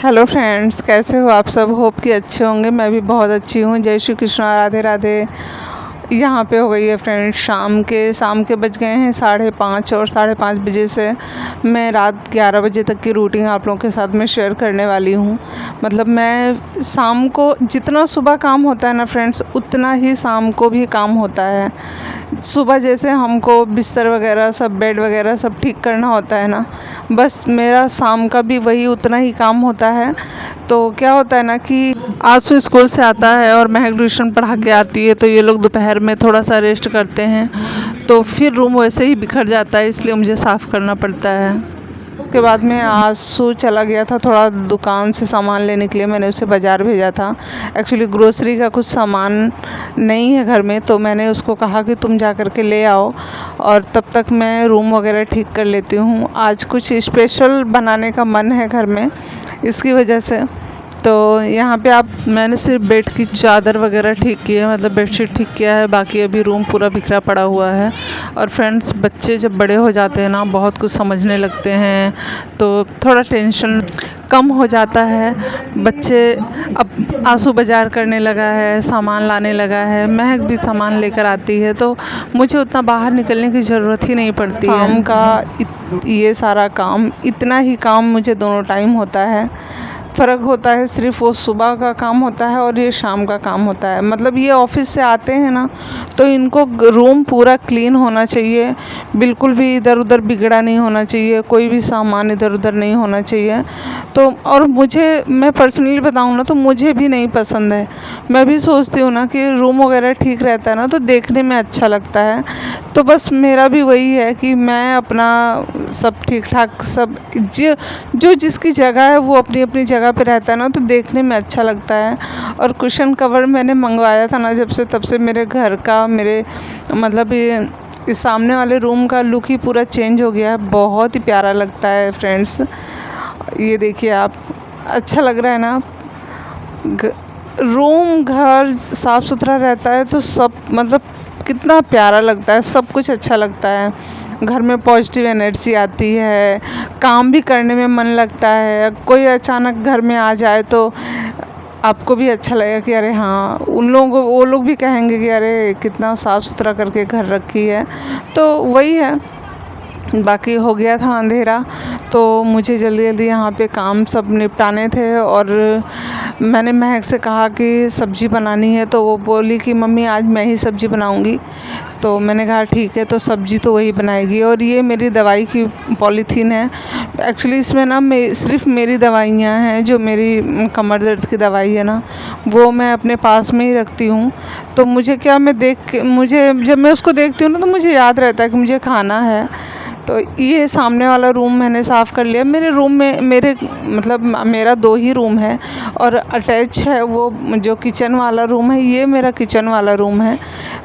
Hello friends, कैसे हो आप सब। होप कि अच्छे होंगे। मैं भी बहुत अच्छी हूँ। जय श्री कृष्णा, राधे राधे। यहाँ पे हो गई है फ्रेंड्स शाम के बज गए हैं 5:30 और 5:30 बजे से मैं रात 11 बजे तक की रूटीन आप लोगों के साथ में शेयर करने वाली हूँ। मतलब मैं शाम को जितना सुबह काम होता है ना फ्रेंड्स, उतना ही शाम को भी काम होता है। सुबह जैसे हमको बिस्तर वगैरह सब, बेड वगैरह सब ठीक करना होता है ना, बस मेरा शाम का भी वही उतना ही काम होता है। तो क्या होता है ना कि आंसू स्कूल से आता है और महक ट्यूशन पढ़ा के आती है, तो ये लोग दोपहर में थोड़ा सा रेस्ट करते हैं, तो फिर रूम वैसे ही बिखर जाता है, इसलिए मुझे साफ़ करना पड़ता है। उसके बाद में आंसू चला गया था थोड़ा दुकान से सामान लेने के लिए, मैंने उसे बाज़ार भेजा था। एक्चुअली ग्रोसरी का कुछ सामान नहीं है घर में, तो मैंने उसको कहा कि तुम जा कर के ले आओ और तब तक मैं रूम वगैरह ठीक कर लेती हूँ। आज कुछ स्पेशल बनाने का मन है घर में, इसकी वजह से। तो यहाँ पे मैंने सिर्फ बेड की चादर वगैरह ठीक की है, मतलब बेडशीट ठीक किया है, बाकी अभी रूम पूरा बिखरा पड़ा हुआ है। और फ्रेंड्स, बच्चे जब बड़े हो जाते हैं ना, बहुत कुछ समझने लगते हैं, तो थोड़ा टेंशन कम हो जाता है। बच्चे अब आंसू बाज़ार करने लगा है, सामान लाने लगा है, महक भी सामान लेकर आती है, तो मुझे उतना बाहर निकलने की ज़रूरत ही नहीं पड़ती है। शाम का ये सारा काम, इतना ही काम मुझे दोनों टाइम होता है। फ़र्क होता है सिर्फ वो सुबह का काम होता है और ये शाम का काम होता है। मतलब ये ऑफिस से आते हैं ना, तो इनको रूम पूरा क्लीन होना चाहिए, बिल्कुल भी इधर उधर बिगड़ा नहीं होना चाहिए, कोई भी सामान इधर उधर नहीं होना चाहिए। तो और मैं पर्सनली बताऊँ ना, तो मुझे भी नहीं पसंद है। मैं भी सोचती हूँ ना कि रूम वगैरह ठीक रहता है ना, तो देखने में अच्छा लगता है। तो बस मेरा भी वही है कि मैं अपना सब ठीक ठाक, सब जो जिसकी जगह है वो अपनी अपनी जगह पे रहता है ना, तो देखने में अच्छा लगता है। और कुशन कवर मैंने मंगवाया था ना जब से, तब से मेरे घर का, मेरे मतलब ये इस सामने वाले रूम का लुक ही पूरा चेंज हो गया है। बहुत ही प्यारा लगता है फ्रेंड्स। ये देखिए आप, अच्छा लग रहा है ना। रूम घर साफ़ सुथरा रहता है तो सब, मतलब कितना प्यारा लगता है, सब कुछ अच्छा लगता है। घर में पॉजिटिव एनर्जी आती है, काम भी करने में मन लगता है। कोई अचानक घर में आ जाए तो आपको भी अच्छा लगेगा कि अरे हाँ, वो लोग भी कहेंगे कि अरे कितना साफ़ सुथरा करके घर रखी है। तो वही है। बाकी हो गया था अंधेरा, तो मुझे जल्दी जल्दी यहाँ पे काम सब निपटाने थे। और मैंने महक से कहा कि सब्ज़ी बनानी है, तो वो बोली कि मम्मी आज मैं ही सब्ज़ी बनाऊँगी। तो मैंने कहा ठीक है, तो सब्ज़ी तो वही बनाएगी। और ये मेरी दवाई की पॉलीथीन है। एक्चुअली इसमें ना सिर्फ मेरी दवाइयाँ हैं, जो मेरी कमर दर्द की दवाई है ना, वो मैं अपने पास में ही रखती हूँ। तो मुझे जब मैं उसको देखती हूँ ना, तो मुझे याद रहता है कि मुझे खाना है। तो ये सामने वाला रूम मैंने साफ़ कर लिया। मेरे रूम में मेरा 2 ही रूम है और अटैच है वो जो किचन वाला रूम है, ये मेरा किचन वाला रूम है।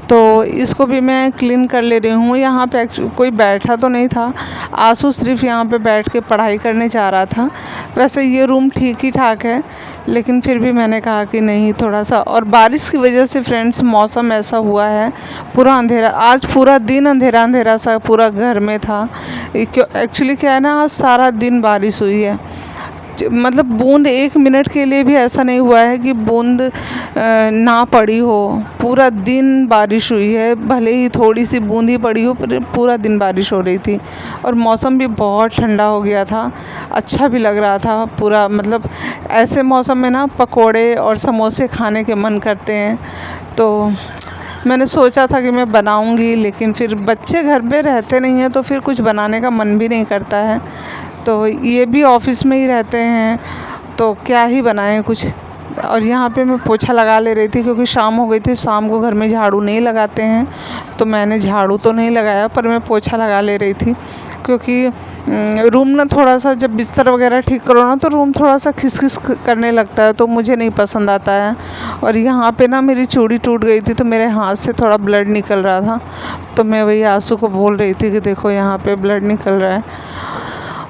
तो इसको भी मैं क्लीन कर ले रही हूँ। यहाँ पे कोई बैठा तो नहीं था, आंसू सिर्फ यहाँ पे बैठ के पढ़ाई करने जा रहा था। वैसे ये रूम ठीक ही ठाक है, लेकिन फिर भी मैंने कहा कि नहीं, थोड़ा सा। और बारिश की वजह से फ्रेंड्स, मौसम ऐसा हुआ है, पूरा अंधेरा, आज पूरा दिन अंधेरा अंधेरा सा पूरा घर में था। एक्चुअली क्या है ना, आज सारा दिन बारिश हुई है। मतलब बूंद 1 मिनट के लिए भी ऐसा नहीं हुआ है कि बूंद ना पड़ी हो। पूरा दिन बारिश हुई है, भले ही थोड़ी सी बूंद ही पड़ी हो, पूरा दिन बारिश हो रही थी। और मौसम भी बहुत ठंडा हो गया था, अच्छा भी लग रहा था पूरा। मतलब ऐसे मौसम में ना पकोड़े और समोसे खाने के मन करते हैं। तो मैंने सोचा था कि मैं बनाऊंगी, लेकिन फिर बच्चे घर पे रहते नहीं हैं, तो फिर कुछ बनाने का मन भी नहीं करता है। तो ये भी ऑफिस में ही रहते हैं, तो क्या ही बनाएं कुछ। और यहाँ पे मैं पोछा लगा ले रही थी, क्योंकि शाम हो गई थी। शाम को घर में झाड़ू नहीं लगाते हैं, तो मैंने झाड़ू तो नहीं लगाया, पर मैं पोछा लगा ले रही थी। क्योंकि रूम ना थोड़ा सा, जब बिस्तर वगैरह ठीक करो ना, तो रूम थोड़ा सा खिसखिस करने लगता है, तो मुझे नहीं पसंद आता है। और यहाँ पे ना मेरी चूड़ी टूट गई थी, तो मेरे हाथ से थोड़ा ब्लड निकल रहा था। तो मैं वही आंसू को बोल रही थी कि देखो यहाँ पे ब्लड निकल रहा है।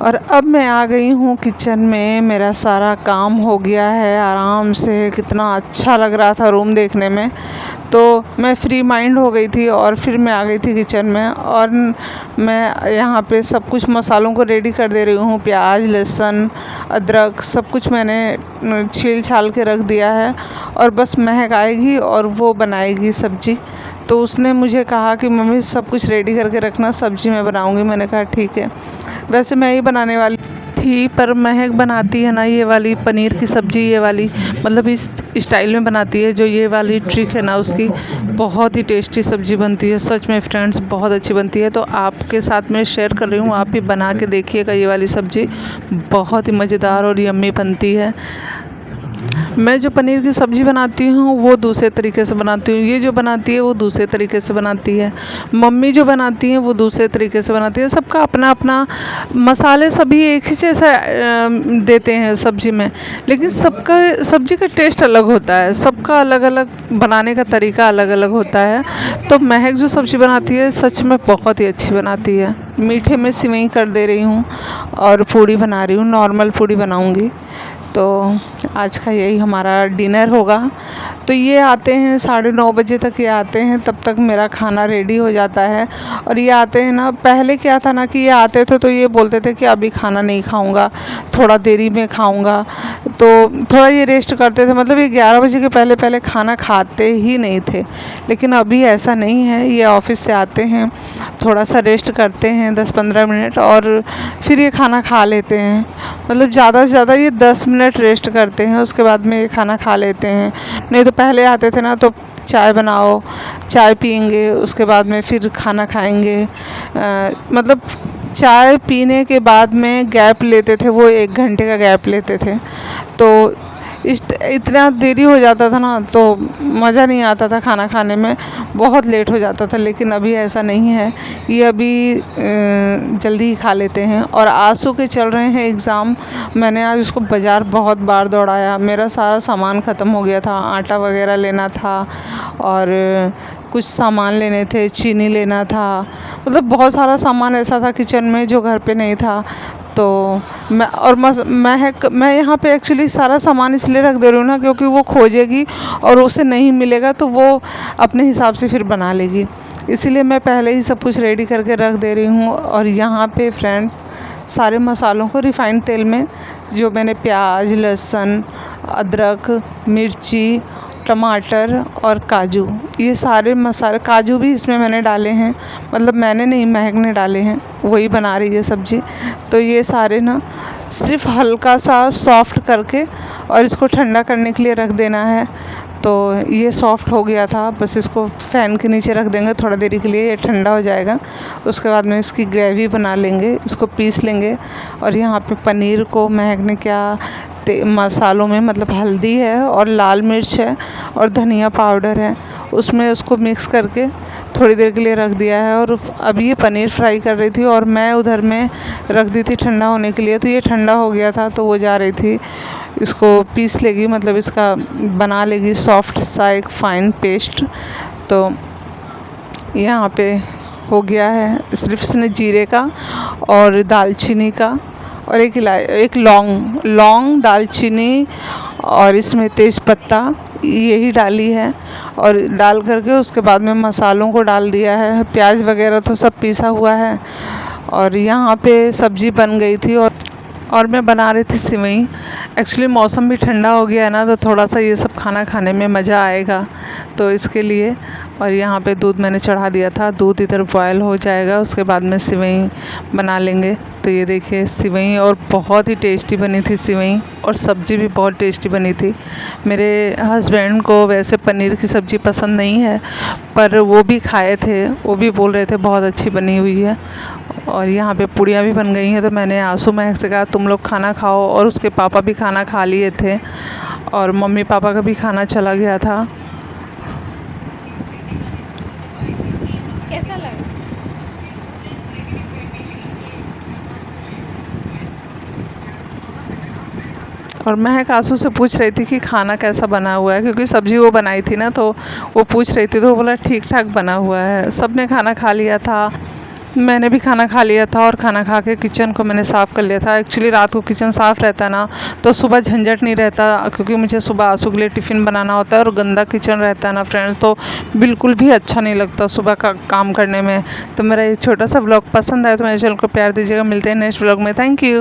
और अब मैं आ गई हूँ किचन में, मेरा सारा काम हो गया है आराम से। कितना अच्छा लग रहा था रूम देखने में। तो मैं फ्री माइंड हो गई थी और फिर मैं आ गई थी किचन में और मैं यहाँ पे सब कुछ मसालों को रेडी कर दे रही हूँ। प्याज, लहसुन, अदरक सब कुछ मैंने छील छाल के रख दिया है और बस महक आएगी और वो बनाएगी सब्ज़ी। तो उसने मुझे कहा कि मम्मी सब कुछ रेडी करके रखना, सब्ज़ी मैं बनाऊँगी। मैंने कहा ठीक है। वैसे मैं ही बनाने वाली थी पर महक बनाती है ना ये वाली पनीर की सब्ज़ी, ये वाली मतलब इस स्टाइल में बनाती है, जो ये वाली ट्रिक है ना उसकी, बहुत ही टेस्टी सब्ज़ी बनती है। सच में फ्रेंड्स बहुत अच्छी बनती है। तो आपके साथ मैं शेयर कर रही हूँ, आप भी बना के देखिएगा। ये वाली सब्ज़ी बहुत ही मज़ेदार और यम्मी बनती है। मैं जो पनीर की सब्ज़ी बनाती हूँ वो दूसरे तरीके से बनाती हूँ, ये जो बनाती है वो दूसरे तरीके से बनाती है, मम्मी जो बनाती हैं वो दूसरे तरीके से बनाती है। सबका अपना अपना, मसाले सभी एक ही जैसा देते हैं सब्ज़ी में, लेकिन सबका सब्ज़ी का टेस्ट अलग होता है, सबका अलग अलग बनाने का तरीका अलग अलग होता है। तो महक जो सब्ज़ी बनाती है सच में बहुत ही अच्छी बनाती है। मीठे में सिवई कर दे रही हूँ और पूड़ी बना रही हूँ, नॉर्मल पूड़ी बनाऊँगी। तो आज का यही हमारा डिनर होगा। तो ये आते हैं 9:30 बजे तक, ये आते हैं, तब तक मेरा खाना रेडी हो जाता है। और ये आते हैं ना, पहले क्या था ना कि ये आते थे तो ये बोलते थे कि अभी खाना नहीं खाऊंगा, थोड़ा देरी में खाऊंगा। तो थोड़ा ये रेस्ट करते थे, मतलब ये 11 बजे के पहले पहले खाना खाते ही नहीं थे। लेकिन अभी ऐसा नहीं है, ये ऑफिस से आते हैं, थोड़ा सा रेस्ट करते हैं 10-15 मिनट और फिर ये खाना खा लेते हैं। मतलब ज़्यादा से ज़्यादा ये 10 मिनट रेस्ट करते हैं, उसके बाद में ये खाना खा लेते हैं। नहीं तो पहले आते थे ना तो चाय बनाओ, चाय पियेंगे, उसके बाद में फिर खाना खाएंगे। मतलब चाय पीने के बाद में गैप लेते थे, वो 1 घंटे का गैप लेते थे। तो इतना देरी हो जाता था ना तो मज़ा नहीं आता था खाना खाने में, बहुत लेट हो जाता था। लेकिन अभी ऐसा नहीं है, ये अभी जल्दी ही खा लेते हैं। और आंसू के चल रहे हैं एग्ज़ाम। मैंने आज उसको बाज़ार बहुत बार दौड़ाया, मेरा सारा सामान ख़त्म हो गया था, आटा वगैरह लेना था और कुछ सामान लेने थे, चीनी लेना था, मतलब बहुत सारा सामान ऐसा था किचन में जो घर पे नहीं था। तो मैं यहाँ पे एक्चुअली सारा सामान इसलिए रख दे रही हूँ ना क्योंकि वो खोजेगी और उसे नहीं मिलेगा तो वो अपने हिसाब से फिर बना लेगी, इसीलिए मैं पहले ही सब कुछ रेडी करके रख दे रही हूँ। और यहाँ पे फ्रेंड्स सारे मसालों को रिफ़ाइंड तेल में, जो मैंने प्याज, लहसुन, अदरक, मिर्ची, टमाटर और काजू, ये सारे मसाले, काजू भी इसमें मैंने डाले हैं, मतलब मैंने नहीं, महक ने डाले हैं, वही बना रही है सब्ज़ी। तो ये सारे ना सिर्फ हल्का सा सॉफ़्ट करके और इसको ठंडा करने के लिए रख देना है। तो ये सॉफ़्ट हो गया था, बस इसको फ़ैन के नीचे रख देंगे थोड़ा देरी के लिए, ये ठंडा हो जाएगा। उसके बाद में इसकी ग्रेवी बना लेंगे, इसको पीस लेंगे। और यहाँ पे पनीर को महक ने क्या मसालों में, मतलब हल्दी है और लाल मिर्च है और धनिया पाउडर है, उसमें उसको मिक्स करके थोड़ी देर के लिए रख दिया है। और अभी ये पनीर फ्राई कर रही थी और मैं उधर में रख दी थी ठंडा होने के लिए। तो ये ठंडा हो गया था तो वो जा रही थी इसको पीस लेगी, मतलब इसका बना लेगी सॉफ्ट सा एक फ़ाइन पेस्ट। तो यहाँ पे हो गया है, सिर्फ इसने जीरे का और दालचीनी का और एक लौंग, दालचीनी और इसमें तेज़पत्ता यही डाली है। और डाल करके उसके बाद में मसालों को डाल दिया है, प्याज वगैरह तो सब पीसा हुआ है। और यहाँ पे सब्ज़ी बन गई थी और मैं बना रही थी सिवई। एक्चुअली मौसम भी ठंडा हो गया है ना तो थोड़ा सा ये सब खाना खाने में मज़ा आएगा, तो इसके लिए। और यहाँ पे दूध मैंने चढ़ा दिया था, दूध इधर बॉयल हो जाएगा, उसके बाद में सिवई बना लेंगे। तो ये देखिए सिवई, और बहुत ही टेस्टी बनी थी सिवई, और सब्ज़ी भी बहुत टेस्टी बनी थी। मेरे हस्बैंड को वैसे पनीर की सब्ज़ी पसंद नहीं है, पर वो भी खाए थे, वो भी बोल रहे थे बहुत अच्छी बनी हुई है। और यहाँ पे पूड़ियाँ भी बन गई हैं। तो मैंने आंसू महक से कहा तुम लोग खाना खाओ, और उसके पापा भी खाना खा लिए थे और मम्मी पापा का भी खाना चला गया था। कैसा लगा? और महक आंसू से पूछ रही थी कि खाना कैसा बना हुआ है, क्योंकि सब्ज़ी वो बनाई थी ना, तो वो पूछ रही थी, तो वो बोला ठीक ठाक बना हुआ है। सब ने खाना खा लिया था। मैंने भी खाना खा लिया था और खाना खा के किचन को मैंने साफ़ कर लिया था। एक्चुअली रात को किचन साफ़ रहता है ना, तो सुबह झंझट नहीं रहता, क्योंकि मुझे सुबह आसू के लिए टिफ़िन बनाना होता है और गंदा किचन रहता है ना फ्रेंड्स, तो बिल्कुल भी अच्छा नहीं लगता सुबह का काम करने में। तो मेरा ये छोटा सा व्लॉग पसंद आया तो मेरे चैनल को प्यार दीजिएगा। मिलते हैं नेक्स्ट व्लॉग में। Thank you.